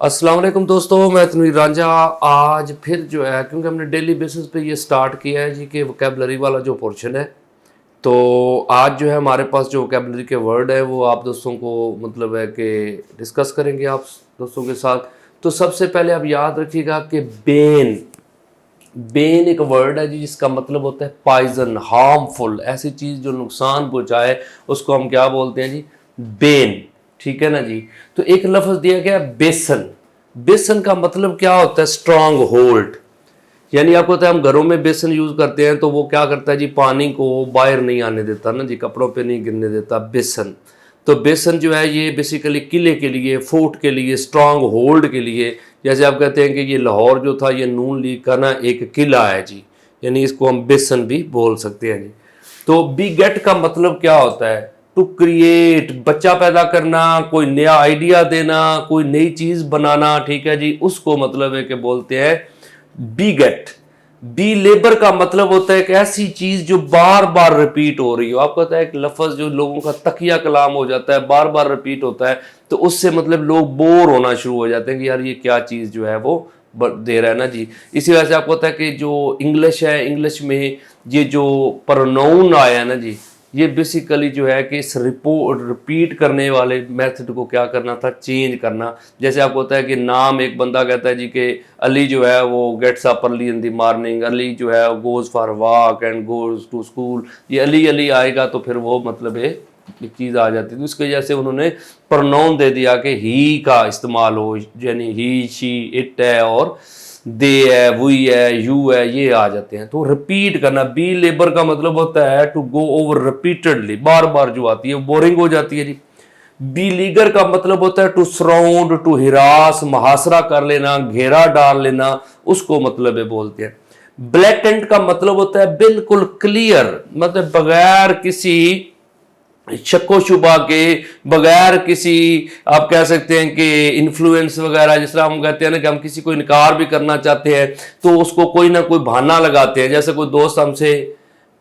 अस्सलाम वालेकुम दोस्तों, मैं तनवीर रांझा। आज फिर जो है, क्योंकि हमने डेली बेसिस पे ये स्टार्ट किया है जी कि वोकेबलरी वाला जो पोर्शन है, तो आज जो है हमारे पास जो वोकेबलरी के वर्ड है वो आप दोस्तों को मतलब है कि डिस्कस करेंगे आप दोस्तों के साथ। तो सबसे पहले आप याद रखिएगा कि बेन बेन एक वर्ड है जी जिसका मतलब होता है पॉइजन, हार्मफुल, ऐसी चीज़ जो नुकसान पहुँचाए उसको हम क्या बोलते हैं जी? बेन। ठीक है ना जी। तो एक लफ्ज़ दिया गया बेसन। बेसन का मतलब क्या होता है? Strong hold. यानी आपको पता है हम घरों में बेसन यूज़ करते हैं तो वो क्या करता है जी? पानी को बाहर नहीं आने देता ना जी, कपड़ों पे नहीं गिरने देता बेसन। तो बेसन जो है ये बेसिकली किले के लिए, फोर्ट के लिए, स्ट्रांग होल्ड के लिए, जैसे आप कहते हैं कि ये लाहौर जो था ये नून लीग का ना एक किला है जी, यानी इसको हम बेसन भी बोल सकते हैं जी। तो बी गेट का मतलब क्या होता है? टू क्रिएट, बच्चा पैदा करना, कोई नया आइडिया देना, कोई नई चीज़ बनाना। ठीक है जी, उसको मतलब है कि बोलते हैं बी गेट। बी लेबर का मतलब होता है एक ऐसी चीज जो बार बार रिपीट हो रही हो। आपको पता है एक लफ्ज जो लोगों का तकिया कलाम हो जाता है, बार बार रिपीट होता है, तो उससे मतलब लोग बोर होना शुरू हो जाते हैं कि यार ये क्या चीज जो है वो दे रहा है ना जी। इसी वजह से आपको पता है कि जो इंग्लिश है, इंग्लिश में ये जो प्रोनाउन आया है ना जी, ये बेसिकली जो है कि इस रिपीट करने वाले मेथड को क्या करना था? चेंज करना। जैसे आपको होता है कि नाम, एक बंदा कहता है जी कि अली जो है वो gets up early in the morning, Ali जो है goes for walk and goes to school. ये अली अली आएगा तो फिर वो मतलब एक चीज़ आ जाती थी। उसकी वजह से उन्होंने प्रोनाउन दे दिया कि ही का इस्तेमाल हो, यानी ही, शी, इट है, और दे है, वी है, यू है, ये आ जाते हैं। तो रिपीट करना। बी लेबर का मतलब होता है टू गो ओवर रिपीटेडली, बार बार जो आती है बोरिंग हो जाती है जी। बी लीगर का मतलब होता है टू सराउंड, टू हिरास, मुहासरा कर लेना, घेरा डाल लेना, उसको मतलब है बोलते हैं। ब्लैटेंट का मतलब होता है बिल्कुल क्लियर, मतलब बगैर किसी शक्को शुबा के, बगैर किसी आप कह सकते हैं कि इन्फ्लुएंस वगैरह। जिस तरह हम कहते हैं ना कि हम किसी को इनकार भी करना चाहते हैं तो उसको कोई ना कोई बहाना लगाते हैं। जैसे कोई दोस्त हमसे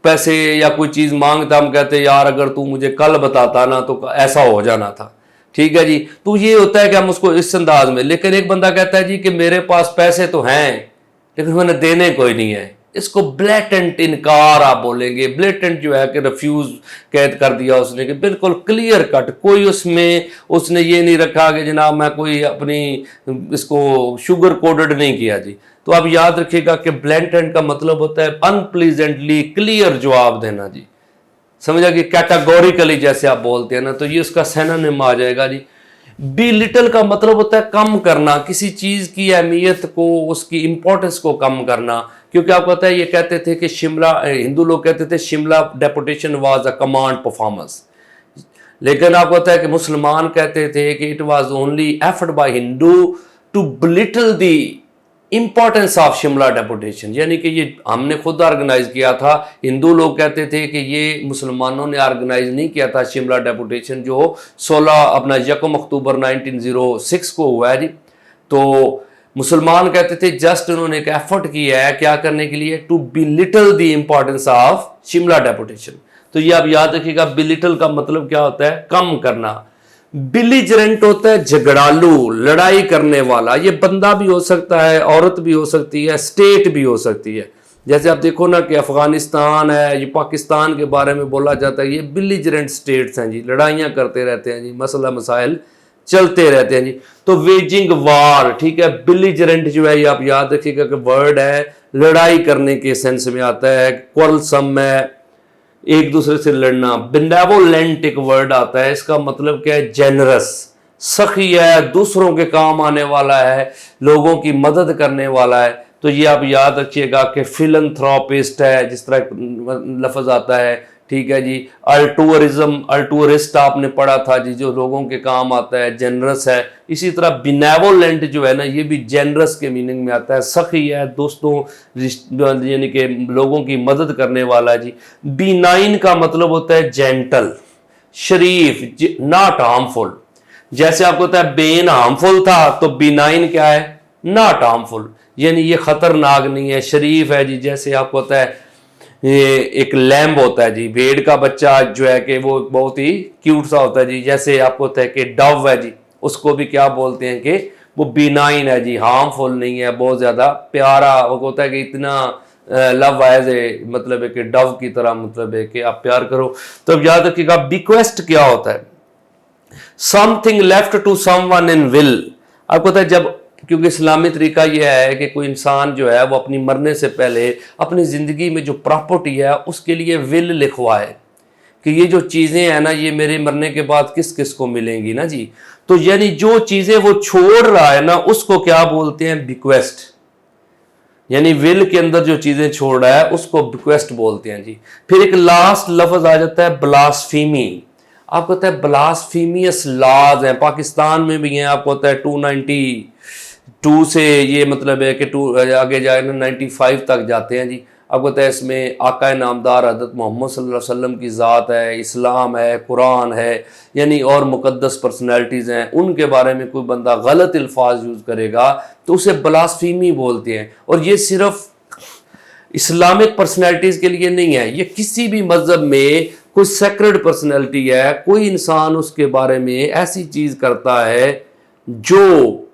पैसे या कोई चीज़ मांगता, हम कहते हैं यार अगर तू मुझे कल बताता ना तो ऐसा हो जाना था। ठीक है जी। तो ये होता है कि हम उसको इस अंदाज में। लेकिन एक बंदा कहता है जी कि मेरे पास पैसे तो हैं लेकिन मैंने देने कोई नहीं है, इसको ब्लेटेंट इनकार आप बोलेंगे। ब्लेटेंट जो है कि रिफ्यूज कैद कर दिया उसने, कि बिल्कुल क्लियर कट, कोई उसमें उसने ये नहीं रखा कि जनाब मैं कोई अपनी इसको शुगर कोडेड नहीं किया जी। तो आप याद रखिएगा कि ब्लेटेंट का मतलब होता है अनप्लीजेंटली क्लियर जवाब देना जी। समझा कि कैटेगोरिकली जैसे आप बोलते हैं ना, तो ये उसका सिनोनिम आ जाएगा जी। बी लिटिल का मतलब होता है कम करना, किसी चीज की अहमियत को, उसकी इंपॉर्टेंस को कम करना। क्योंकि आपको पता है ये कहते थे कि शिमला, हिंदू लोग कहते थे Shimla deputation was a command performance. लेकिन आपको पता है कि मुसलमान कहते थे कि it was only effort by Hindu to belittle the importance of Shimla deputation. यानी कि ये हमने खुद ऑर्गेनाइज किया था। हिंदू लोग कहते थे कि ये मुसलमानों ने ऑर्गेनाइज नहीं किया था शिमला डेपुटेशन, जो 16 अपना 1 अक्टूबर 1906 को हुआ है जी। तो मुसलमान कहते थे जस्ट उन्होंने एक एफर्ट किया है क्या करने के लिए? To belittle the importance of Shimla deputation. तो ये आप याद रखिएगा, बिलिटल का मतलब क्या होता है? कम करना। बिलीजरेंट होता है झगड़ालू, लड़ाई करने वाला। ये बंदा भी हो सकता है, औरत भी हो सकती है, स्टेट भी हो सकती है। जैसे आप देखो ना कि अफगानिस्तान है, ये पाकिस्तान के बारे में बोला जाता है ये बिलीजरेंट स्टेट्स हैं जी, लड़ाइयाँ करते रहते हैं जी, मसला मसाइल चलते रहते हैं जी। तो वेजिंग वार, ठीक है। बिलीजरेंट जो है ये आप याद रखिएगा कि वर्ड है लड़ाई करने के सेंस में आता है। क्वारलसम है, एक दूसरे से लड़ना। बेनेवोलेंट एक वर्ड आता है, इसका मतलब क्या है? जेनरस, सखी है, दूसरों के काम आने वाला है, लोगों की मदद करने वाला है। तो ये आप याद रखिएगा कि फिलंथ्रोपिस्ट है, जिस तरह लफ्ज आता है। ठीक है जी। अल्टूरिज्म, अल्टूरिस्ट आपने पढ़ा था जी, जो लोगों के काम आता है। जेनरस है। इसी तरह बिनेवोलेंट जो है ना, ये भी जेनरस के मीनिंग में आता है। सखी है, दोस्तों, यानी कि लोगों की मदद करने वाला जी। बिनाइन का मतलब होता है जेंटल, शरीफ, नॉट हार्मफुल। जैसे आपको पता है बेन हार्मफुल था, तो बिनाइन क्या है? नॉट हार्मफुल, यानी ये खतरनाक नहीं है, शरीफ है जी। जैसे आपको पता है ये एक लैम्ब होता है जी, भेड़ का बच्चा जो है कि वो बहुत ही क्यूट सा होता है जी। जैसे आपको होता है कि डव है जी, उसको भी क्या बोलते हैं कि वो बिनाइन है जी, हार्मफुल नहीं है, बहुत ज़्यादा प्यारा। वो होता है कि इतना लव एज ए, मतलब है कि डव की तरह, मतलब है कि आप प्यार करो। तो अब याद रखिएगा बिक्वेस्ट क्या होता है, something left to someone in will. आपको पता है जब, क्योंकि इस्लामी तरीका यह है कि कोई इंसान जो है वो अपनी मरने से पहले अपनी ज़िंदगी में जो प्रॉपर्टी है उसके लिए विल लिखवाए कि ये जो चीज़ें हैं ना ये मेरे मरने के बाद किस किस को मिलेंगी ना जी। तो यानी जो चीज़ें वो छोड़ रहा है ना उसको क्या बोलते हैं, बिक्वेस्ट। यानी विल के अंदर जो चीज़ें छोड़ रहा है उसको बिक्वेस्ट बोलते हैं जी। फिर एक लास्ट लफ्ज़ आ जाता है ब्लास्फीमी। आपको पता है ब्लास्फीमियस लॉज हैं, पाकिस्तान में भी हैं। आपको पता है 292 से ये मतलब है कि आगे जाए ना 95 तक जाते हैं जी। आपको पता है इसमें आका नामदार हज़रत मोहम्मद सल्लल्लाहु अलैहि वसल्लम की ज़ात है, इस्लाम है, कुरान है, यानी और मुकद्दस पर्सनैलिटीज़ हैं। उनके बारे में कोई बंदा गलत अल्फाज यूज़ करेगा तो उसे ब्लास्फीमी बोलते हैं। और ये सिर्फ इस्लामिक पर्सनैलिटीज़ के लिए नहीं है, ये किसी भी मज़हब में कोई सेक्रेड पर्सनैलिटी है, कोई इंसान उसके बारे में ऐसी चीज़ करता है जो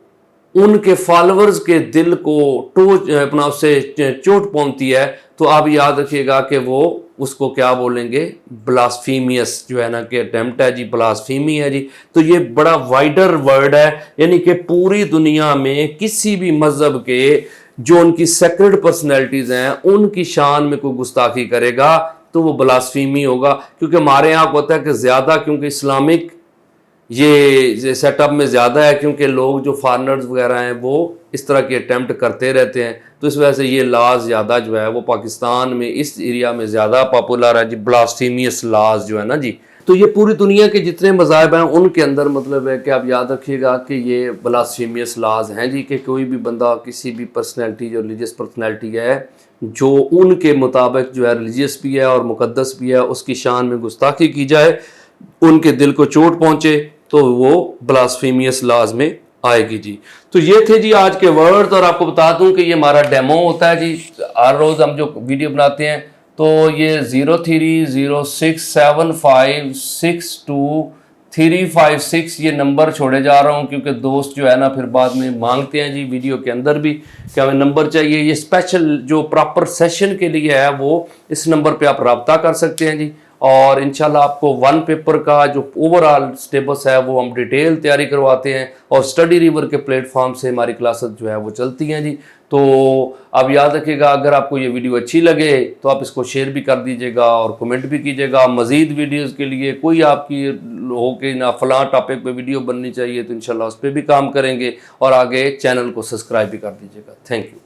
उनके फॉलोअर्स के दिल को अपना उससे चोट पहुंचती है, तो आप याद रखिएगा कि वो उसको क्या बोलेंगे, ब्लास्फीमियस जो है ना कि अटेम्प्ट है जी, ब्लास्फीमी है जी। तो ये बड़ा वाइडर वर्ड है, यानी कि पूरी दुनिया में किसी भी मजहब के जो उनकी सेक्रेड पर्सनैलिटीज हैं उनकी शान में कोई गुस्ताखी करेगा तो वो ब्लास्फीमी होगा। क्योंकि हमारे यहाँ होता है कि ज़्यादा, क्योंकि इस्लामिक ये सेटअप में ज़्यादा है, क्योंकि लोग जो फॉरनर्स वगैरह हैं वो इस तरह के अटैम्प्ट करते रहते हैं, तो इस वजह से ये लाज ज़्यादा जो है वो पाकिस्तान में इस एरिया में ज़्यादा पॉपुलर है जी, ब्लास्फीमियस लाज जो है ना जी। तो ये पूरी दुनिया के जितने मज़ाहब हैं उनके अंदर मतलब है कि आप याद रखिएगा कि ये ब्लास्फीमियस लाज हैं जी, कि कोई भी बंदा किसी भी पर्सनैलिटी जो रिलीजियस पर्सनैलिटी है जो उनके मुताबिक जो है रिलीजियस भी है और मुकद्दस भी है, उसकी शान में गुस्ताखी की जाए, उनके दिल को चोट पहुंचे, तो वो ब्लास्फेमियस लॉज में आएगी जी। तो ये थे जी आज के वर्ड्स। और आपको बता दूं कि ये हमारा डेमो होता है जी, हर रोज़ हम जो वीडियो बनाते हैं तो ये 03067562 ये नंबर छोड़े जा रहा हूँ, क्योंकि दोस्त जो है ना फिर बाद में मांगते हैं जी वीडियो के अंदर भी कि हमें नंबर चाहिए। ये स्पेशल जो प्रॉपर सेशन के लिए है वो इस नंबर पे आप रब्ता कर सकते हैं जी। और इंशाल्लाह आपको वन पेपर का जो ओवरऑल सिलेबस है वो हम डिटेल तैयारी करवाते हैं, और स्टडी रिवर के प्लेटफॉर्म से हमारी क्लासेस जो है वो चलती हैं जी। तो अब याद रखिएगा, अगर आपको ये वीडियो अच्छी लगे तो आप इसको शेयर भी कर दीजिएगा और कमेंट भी कीजिएगा। मज़ीद वीडियोज़ के लिए कोई आपकी हो कि ना फलां टॉपिक पे वीडियो बननी चाहिए तो इंशाल्लाह उस पर भी काम करेंगे, और आगे चैनल को सब्सक्राइब भी कर दीजिएगा। Thank you.